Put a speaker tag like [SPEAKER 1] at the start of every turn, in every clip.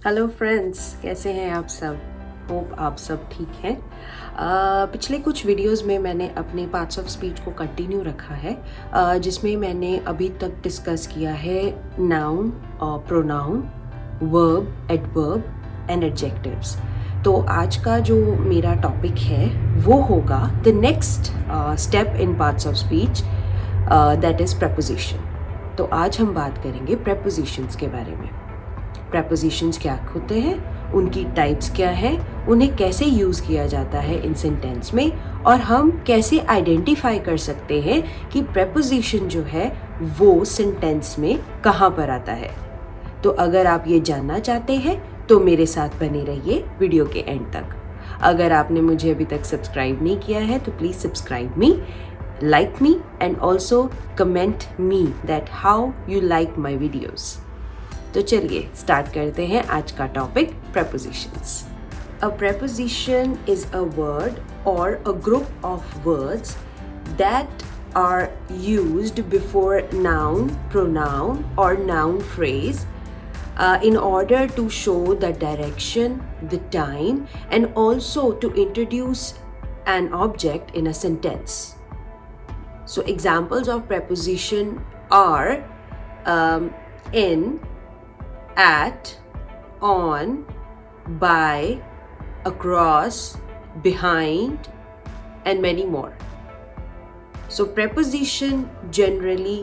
[SPEAKER 1] Hello friends, कैसे हैं आप सब? होप आप सब ठीक हैं। पिछले कुछ वीडियोस में मैंने अपने पार्ट्स ऑफ स्पीच को कंटिन्यू रखा है, जिसमें मैंने अभी तक डिस्कस किया है noun, pronoun, verb, adverb and adjectives. तो आज का जो मेरा टॉपिक है वो होगा the next step in parts of speech, that is preposition. तो आज हम बात करेंगे प्रपोजिशंस के बारे में। प्रपोजिशंस क्या होते हैं, उनकी टाइप्स क्या हैं, उन्हें कैसे यूज़ किया जाता है इन सेंटेंस में, और हम कैसे आइडेंटिफाई कर सकते हैं कि प्रपोजिशन जो है वो सेंटेंस में कहाँ पर आता है। तो अगर आप ये जानना चाहते हैं तो मेरे साथ बने रहिए वीडियो के एंड तक। अगर आपने मुझे अभी तक सब्सक्राइब नहीं किया है तो please subscribe me, like me, and also comment me that how you like my videos। तो चलिए स्टार्ट करते हैं आज का topic, prepositions। A preposition is a word or a group of words that are used before noun, pronoun or noun phrase in order to show the direction, the time, and also to introduce an object in a sentence. So examples of preposition are in, at, on, by, across, behind, and many more. So preposition generally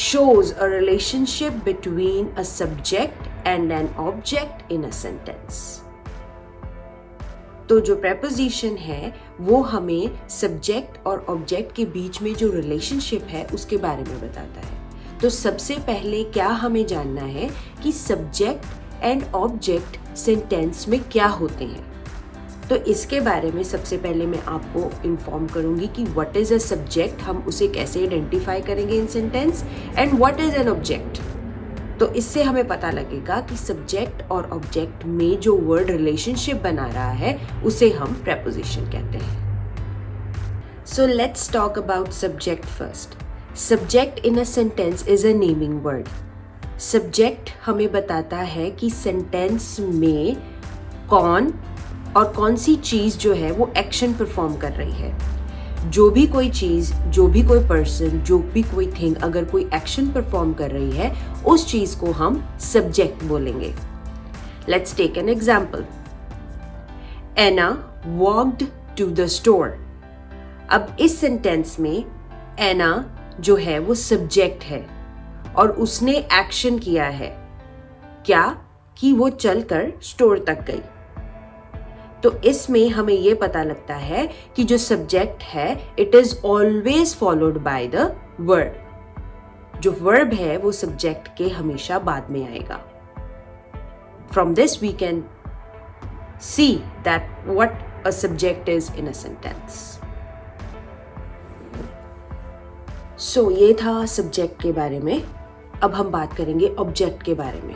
[SPEAKER 1] shows a relationship between a subject and an object in a sentence. तो जो preposition है वो हमें subject और object के बीच में जो relationship है उसके बारे में बताता है। तो सबसे पहले क्या हमें जानना है कि सब्जेक्ट एंड ऑब्जेक्ट सेंटेंस में क्या होते हैं। तो इसके बारे में सबसे पहले मैं आपको इन्फॉर्म करूंगी कि व्हाट इज अ सब्जेक्ट, हम उसे कैसे आइडेंटिफाई करेंगे in sentence, and what is an object. तो इससे हमें पता लगेगा कि सब्जेक्ट और ऑब्जेक्ट में जो वर्ड रिलेशनशिप बना रहा है उसे हम preposition कहते हैं। So let's talk about subject first. Subject in a sentence is a naming word. Subject हमें बताता है कि सेंटेंस में कौन और कौन सी चीज जो है वो एक्शन परफॉर्म कर रही है। जो भी कोई चीज़, जो भी कोई पर्सन, जो भी कोई थिंग अगर कोई एक्शन परफॉर्म कर रही है उस चीज़ को हम सब्जेक्ट बोलेंगे। Let's take an example. Anna walked to the store. अब इस सेंटेंस में एना जो है वो सब्जेक्ट है और उसने एक्शन किया है, क्या कि वो चलकर स्टोर तक गई। तो इसमें हमें ये पता लगता है कि जो सब्जेक्ट है it is always followed by the verb. जो वर्ब है वो सब्जेक्ट के हमेशा बाद में आएगा। From this we can see that what a subject is in a sentence. So ये था सब्जेक्ट के बारे में। अब हम बात करेंगे ऑब्जेक्ट के बारे में।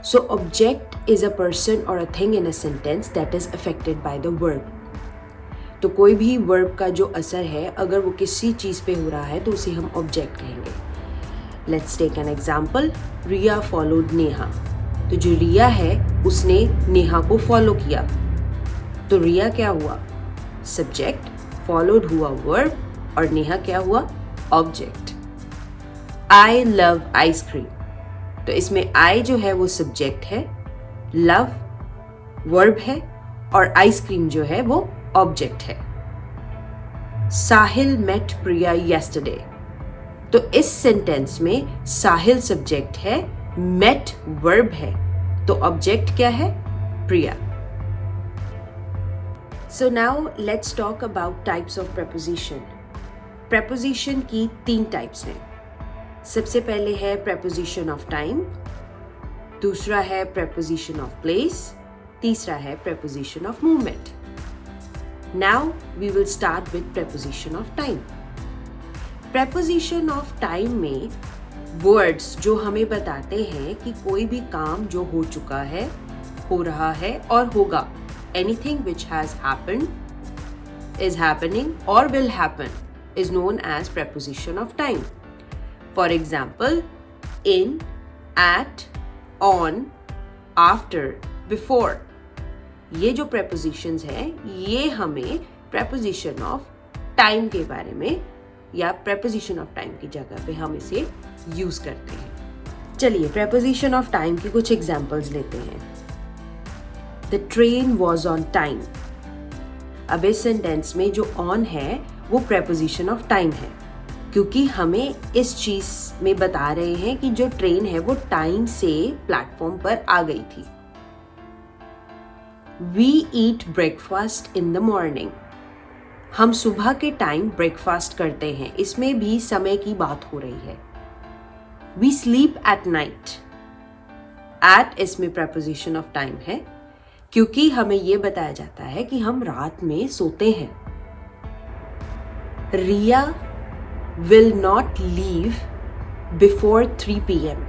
[SPEAKER 1] So object is a person or a thing in a sentence that is affected by the verb। तो कोई भी verb का जो असर है अगर वो किसी चीज़ पे हो रहा है तो उसे हम object कहेंगे। Let's take an example। Riya followed Neha. तो जो रिया है उसने नेहा को follow किया। तो रिया क्या हुआ? Subject, followed हुआ verb और नेहा क्या हुआ? Object। I love ice cream। तो इसमें आई जो है वो सब्जेक्ट है, लव वर्ब है और आइसक्रीम जो है वो ऑब्जेक्ट है। Sahil met Priya yesterday. तो इस सेंटेंस में साहिल सब्जेक्ट है, मेट वर्ब है, तो ऑब्जेक्ट क्या है? Priya. So now let's talk about types of preposition. Preposition की 3 टाइप्स हैं। सबसे पहले है preposition of time, दूसरा है preposition of place, तीसरा है preposition of movement। Now we will start with preposition of time। preposition of time में words जो हमें बताते हैं कि कोई भी काम जो हो चुका है, हो रहा है और होगा, anything which has happened, is happening or will happen is known as preposition of time। For example, in, at, on, after, before, ये जो prepositions हैं ये हमें preposition of time के बारे में या preposition of time की जगह पे हम इसे यूज करते हैं। चलिए preposition of time की कुछ एग्जाम्पल्स लेते हैं। The train was on time। अब इस सेंटेंस में जो on है वो preposition of time है, क्योंकि हमें इस चीज में बता रहे हैं कि जो ट्रेन है वो टाइम से प्लेटफॉर्म पर आ गई थी। We eat breakfast in the morning। हम सुबह के टाइम ब्रेकफास्ट करते हैं, इसमें भी समय की बात हो रही है। We sleep at night। at इसमें preposition of time है, क्योंकि हमें यह बताया जाता है कि हम रात में सोते हैं। रिया will not leave before 3 PM।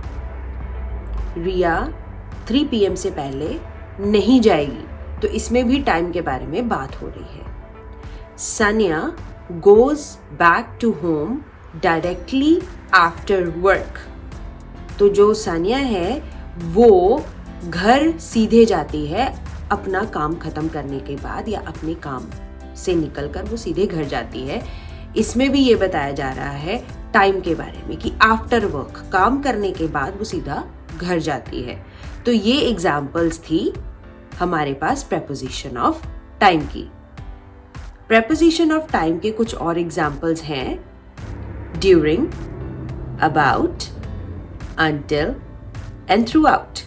[SPEAKER 1] Riya 3 PM से पहले नहीं जाएगी, तो इसमें भी टाइम के बारे में बात हो रही है। Sanya goes back to home directly after work। तो जो सानिया है वो घर सीधे जाती है अपना काम खत्म करने के बाद, या अपने काम से निकलकर वो सीधे घर जाती है। इसमें भी ये बताया जा रहा है टाइम के बारे में कि आफ्टर वर्क, काम करने के बाद वो सीधा घर जाती है। तो ये एग्जाम्पल्स थी हमारे पास प्रेपोजिशन ऑफ टाइम की। प्रेपोजिशन ऑफ टाइम के कुछ और एग्जाम्पल्स हैं during, about, until and throughout।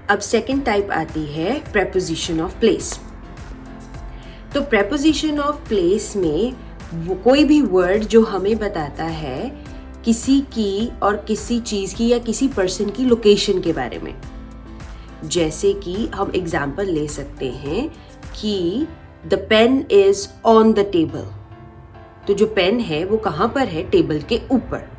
[SPEAKER 1] अब सेकेंड टाइप आती है प्रेपोजिशन ऑफ प्लेस। तो प्रेपोजिशन ऑफ प्लेस में वो कोई भी वर्ड जो हमें बताता है किसी की और किसी चीज की या किसी पर्सन की लोकेशन के बारे में। जैसे कि हम एग्जाम्पल ले सकते हैं कि the pen is on the table. तो जो पेन है वो कहाँ पर है? टेबल के ऊपर।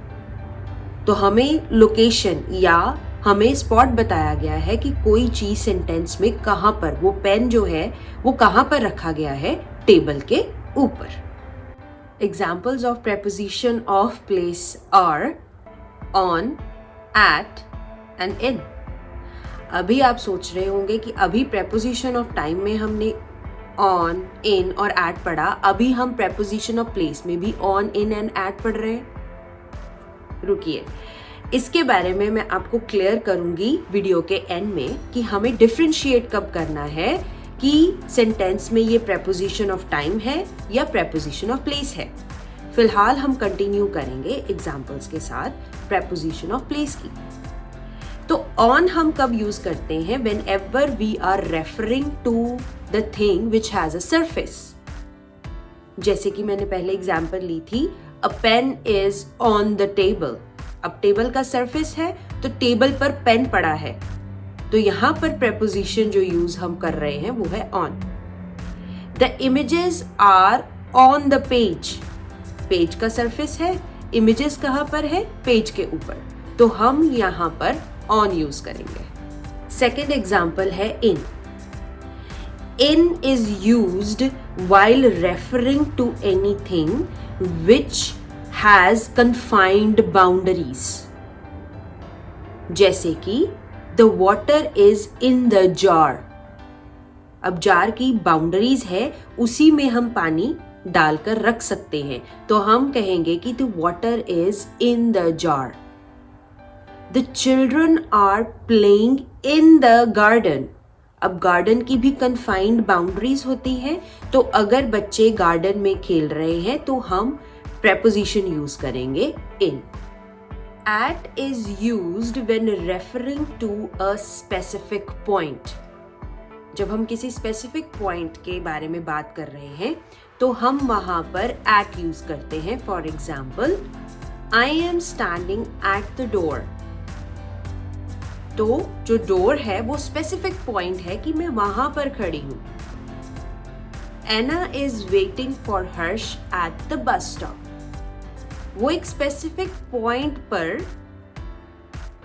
[SPEAKER 1] तो हमें लोकेशन या हमें स्पॉट बताया गया है कि कोई चीज सेंटेंस में कहाँ पर, वो पेन जो है वो कहाँ पर रखा गया है? टेबल के ऊपर। Examples of preposition of place are on, at and in। अभी आप सोच रहे होंगे कि अभी preposition of time में हमने on, in और at पढ़ा, अभी हम preposition of place में भी on, in and at पढ़ रहे हैं। रुकिए, इसके बारे में मैं आपको क्लियर करूंगी वीडियो के एंड में कि हमें डिफरेंशिएट कब करना है कि सेंटेंस में ये प्रेपोजिशन ऑफ टाइम है या प्रेपोजिशन ऑफ प्लेस है। फिलहाल हम कंटिन्यू करेंगे एग्जांपल्स के साथ प्रेपोजिशन ऑफ प्लेस की। तो ऑन हम कब यूज करते हैं? whenever we are referring to the thing which has a surface। जैसे कि मैंने पहले एग्जांपल ली थी, a pen is on the table। अब टेबल का सरफेस है तो टेबल पर पेन पड़ा है, तो यहां पर प्रेपोजिशन जो यूज हम कर रहे हैं वो है on. The images are on the page. Page का सरफेस है, इमेजेस कहां पर है? पेज के ऊपर, तो हम यहां पर ऑन यूज करेंगे। सेकेंड एग्जाम्पल है in. In is used while referring to anything which has confined boundaries। जैसे कि the water is in the jar। अब जार की बाउंड्रीज है, उसी में हम पानी डालकर रख सकते हैं, तो हम कहेंगे कि the water is in the jar। The children are playing in the garden। अब गार्डन की भी कन्फाइंड बाउंड्रीज होती है, तो अगर बच्चे गार्डन में खेल रहे हैं तो हम प्रेपोजिशन यूज करेंगे in। At is used when referring to a specific point। जब हम किसी स्पेसिफिक पॉइंट के बारे में बात कर रहे हैं तो हम वहां पर at यूज करते हैं। For example, I am standing at the door। तो जो डोर है वो स्पेसिफिक पॉइंट है कि मैं वहां पर खड़ी हूं। Anna is waiting for Harsh at the bus stop। वो एक स्पेसिफिक पॉइंट पर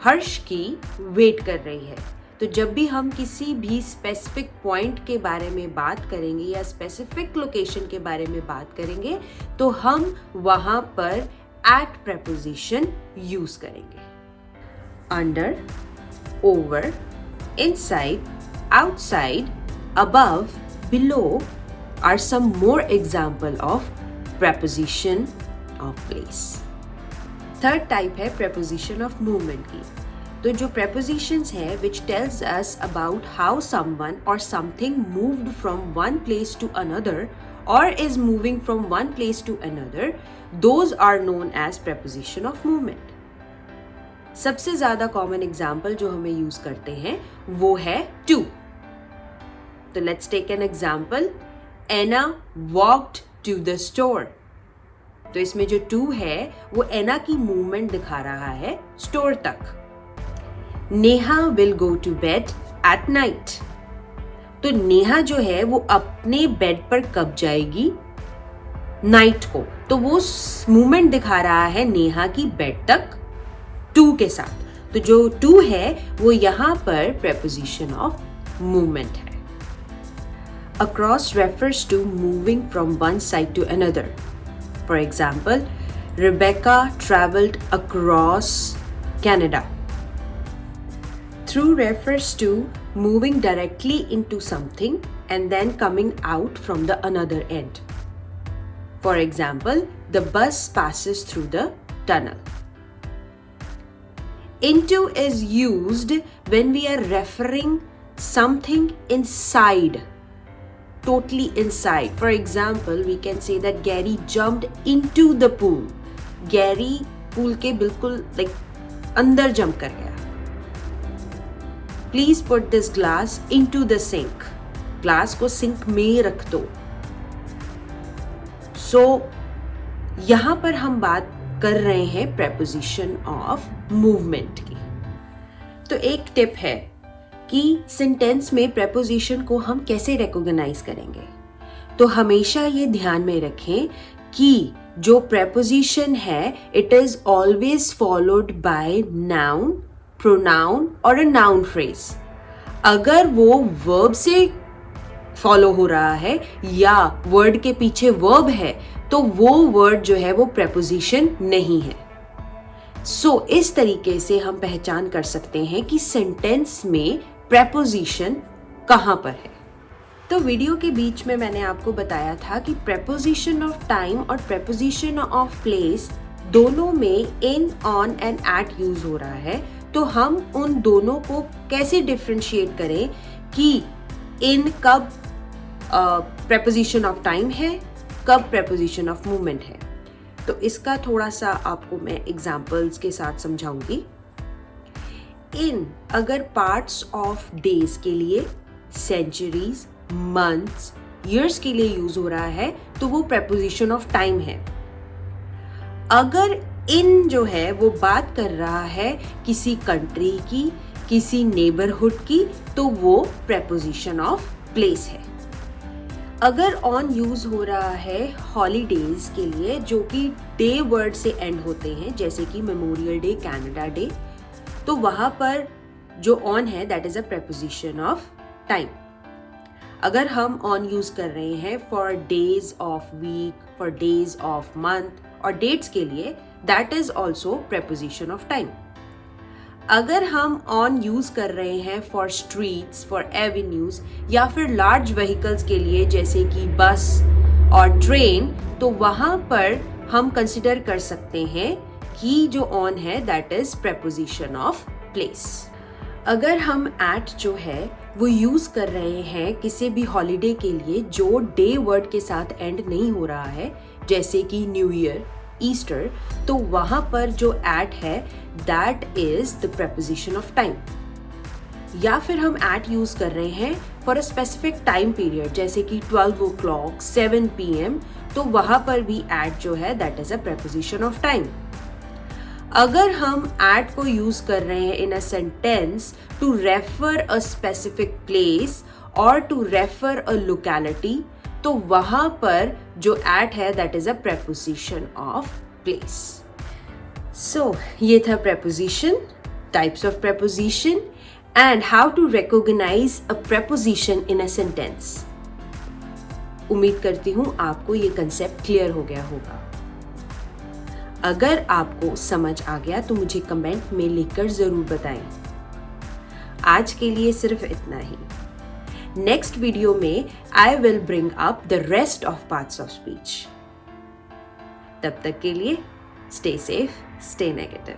[SPEAKER 1] हर्ष की वेट कर रही है। तो जब भी हम किसी भी स्पेसिफिक पॉइंट के बारे में बात करेंगे या स्पेसिफिक लोकेशन के बारे में बात करेंगे तो हम वहां पर एट प्रेपोजिशन यूज करेंगे। Under, over, inside, outside, above, below are some more example of preposition of place. Third type है preposition of movement की. तो जो prepositions है which tells us about how someone or something moved from one place to another or is moving from one place to another, those are known as preposition of movement. सबसे ज़्यादा common example जो हमें use करते हैं वो है to. तो let's take an example. Anna walked to the store. तो इसमें जो to है वो एना की मूवमेंट दिखा रहा है स्टोर तक. Neha will go to bed at night. तो नेहा जो है वो अपने बेड पर कब जाएगी? नाइट को. तो वो मूवमेंट दिखा रहा है नेहा की बेड तक to के साथ. तो जो to है वो यहाँ पर preposition of movement है. Across refers to moving from one side to another. For example, Rebecca traveled across Canada. Through refers to moving directly into something and then coming out from the another end. For example, the bus passes through the tunnel. Into is used when we are referring something inside. Totally inside. For example, we can say that Gary jumped into the pool. Gary pool के बिल्कुल अंदर jump कर गया. Please put this glass into the sink. Glass को sink में रख दो. So यहाँ पर हम बात कर रहे हैं preposition of movement की. तो एक टिप है कि सेंटेंस में प्रेपोजिशन को हम कैसे रिकॉग्नाइज करेंगे. तो हमेशा ये ध्यान में रखें कि जो प्रेपोजिशन है it is always followed bye noun, pronoun और अ नाउन फ्रेज. अगर वो वर्ब से फॉलो हो रहा है या वर्ड के पीछे वर्ब है तो वो वर्ड जो है वो प्रेपोजिशन नहीं है. सो इस तरीके से हम पहचान कर सकते हैं कि सेंटेंस में प्रेपोजिशन कहाँ पर है. तो वीडियो के बीच में मैंने आपको बताया था कि प्रेपोजिशन ऑफ टाइम और प्रेपोजिशन ऑफ प्लेस दोनों में इन, ऑन एंड एट यूज हो रहा है. तो हम उन दोनों को कैसे डिफरेंशिएट करें कि इन कब प्रेपोजिशन ऑफ टाइम है, कब प्रेपोजिशन ऑफ मूवमेंट है. तो इसका थोड़ा सा आपको मैं एग्जाम्पल्स के साथ समझाऊंगी. इन अगर पार्ट्स ऑफ डेज के लिए, सेंचुरीज, मंथ्स, ईयर्स के लिए यूज हो रहा है तो वो प्रेपोजिशन ऑफ टाइम है. अगर इन जो है वो बात कर रहा है किसी कंट्री की, किसी नेबरहुड की, तो वो प्रेपोजिशन ऑफ प्लेस है. अगर ऑन यूज हो रहा है हॉलीडेज के लिए जो कि डे वर्ड से एंड होते हैं जैसे कि मेमोरियल डे, कनाडा डे, तो वहां पर जो ऑन है that is a preposition of time. अगर हम ऑन यूज कर रहे हैं for days of week, for days of month और डेट्स के लिए, that is also preposition of time. अगर हम ऑन यूज कर रहे हैं फॉर स्ट्रीट्स, फॉर एवेन्यूज या फिर लार्ज व्हीकल्स के लिए जैसे कि बस और ट्रेन, तो वहां पर हम कंसिडर कर सकते हैं कि जो ऑन है that is preposition of place. अगर हम एट जो है वो यूज कर रहे हैं किसी भी हॉलीडे के लिए जो डे वर्ड के साथ एंड नहीं हो रहा है जैसे कि न्यू ईयर, ईस्टर, तो वहां पर जो एट है that is the preposition of time. या फिर हम एट यूज कर रहे हैं for a specific time period जैसे कि 12 o'clock, 7 PM, तो वहां पर भी एट जो है that is a preposition of time. अगर हम एट को यूज कर रहे हैं in a sentence to refer a specific place और टू रेफर अ लोकेलिटी, तो वहां पर जो एट है that is a preposition of place. So ये था preposition, types of preposition and how to recognise a preposition in a sentence. उम्मीद करती हूं आपको ये कंसेप्ट क्लियर हो गया होगा. अगर आपको समझ आ गया तो मुझे कमेंट में लिखकर जरूर बताएं. आज के लिए सिर्फ इतना ही। नेक्स्ट वीडियो में I will bring up the rest of parts of speech. तब तक के लिए स्टे सेफ, स्टे नेगेटिव।